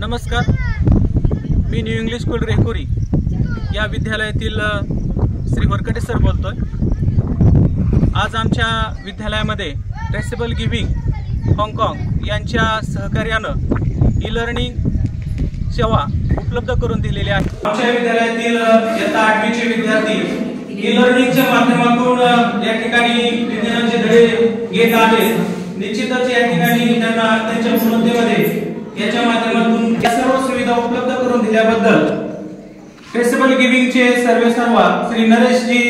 नमस्कार, मी new English school रेकुरी या विद्यालयातील Shri Warkade sir बोलतोय। आज आमच्या विद्यालयामध्ये ट्रेसेबल गिव्हिंग हाँगकाँग यांच्या सहकार्यानं ई लर्निंग सेवा उपलब्ध करून दिलेली आहे। आमच्या विद्यालयातील इयत्ता 8वीचे विद्यार्थी ई लर्निंगच्या माध्यमातून या ठिकाणी विज्ञानाचे धडे घेत आहेत। निश्चितच या ठिकाणी त्यांना त्यांच्या पूर्णतेमध्ये याच्या माध्यमातून या सर्व सुविधा उपलब्ध करून दिल्याबद्दल ट्रेसेबल गिव्हिंगचे सर्वेसर्वा श्री नरेशजी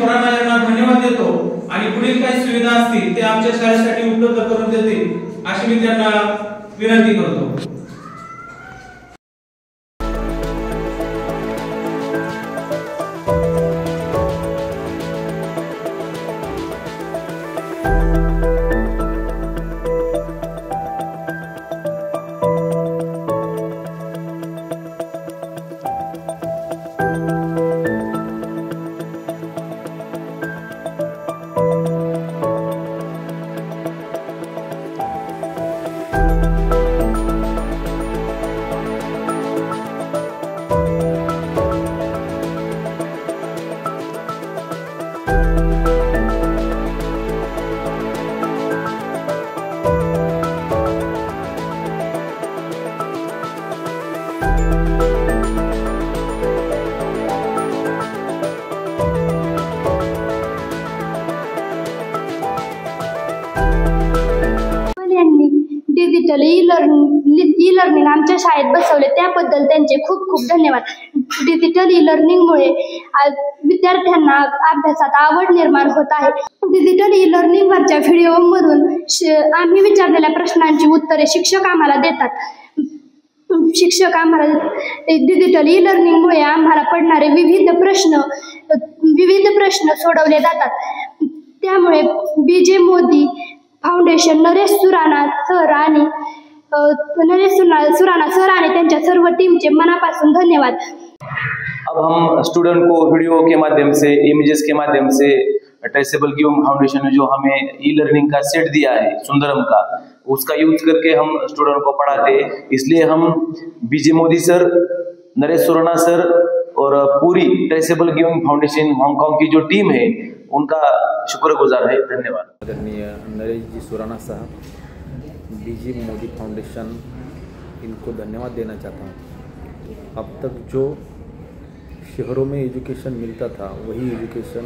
खुराना यांना धन्यवाद देतो आणि पुढील काही सुविधा असतील ते आमच्या शाळेसाठी उपलब्ध करून देतील अशी मी त्यांना विनंती करतो। डिजिटल ई लर्निंग आमच्या शाळेत बसवले त्याबद्दल त्यांचे खूप खूप धन्यवाद। डिजिटल ई लर्निंगमुळे विद्यार्थ्यांना अभ्यासात आवड निर्माण होत आहे। डिजिटल ई लर्निंगवरच्या व्हिडिओमधून आम्ही विचारलेल्या प्रश्नांची उत्तरे शिक्षक आम्हाला देतात। डिजिटल ई लर्निंगमुळे आम्हाला पडणारे विविध प्रश्न सोडवले जातात। त्यामुळे बीजे मोदी फाउंडेशन नरेश सुराणा सर आणि त्यांच्या सर्व टीमचे मनापासून धन्यवाद। अब हम स्टूडेंट को वीडियो के माध्यम से, इमेजेस के माध्यम से ट्रेसेबल गिव्हिंग फाउंडेशन ने जो हमें ई लर्निंग का सेट दिया है सुंदरम का, उसका यूज करके हम स्टूडेंट को पढ़ाते। इसलिए हम बीजे मोदी सर, नरेश सुराणा सर और पूरी ट्रेसेबल गिव्हिंग फाउंडेशन हांगकांग की जो टीम है उनका शुक्रगुजार है। धन्यवाद। आदरणीय नरेश जी सुराणा साहब, बीजे मोदी फाउंडेशन, इनको धन्यवाद देना चाहता हूँ। अब तक जो शहरों में एजुकेशन मिलता था वही एजुकेशन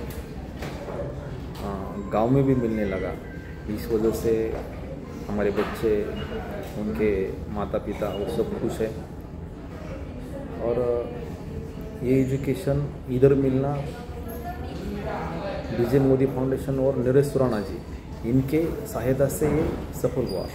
गांव में भी मिलने लगा। इस वजह से हमारे बच्चे, उनके माता पिता वो सब खुश हैं और ये एजुकेशन इधर मिलना बीजे मोदी फाउंडेशन और नरेश सुराणा जी, इनके सहायता से ये सफल हुआ।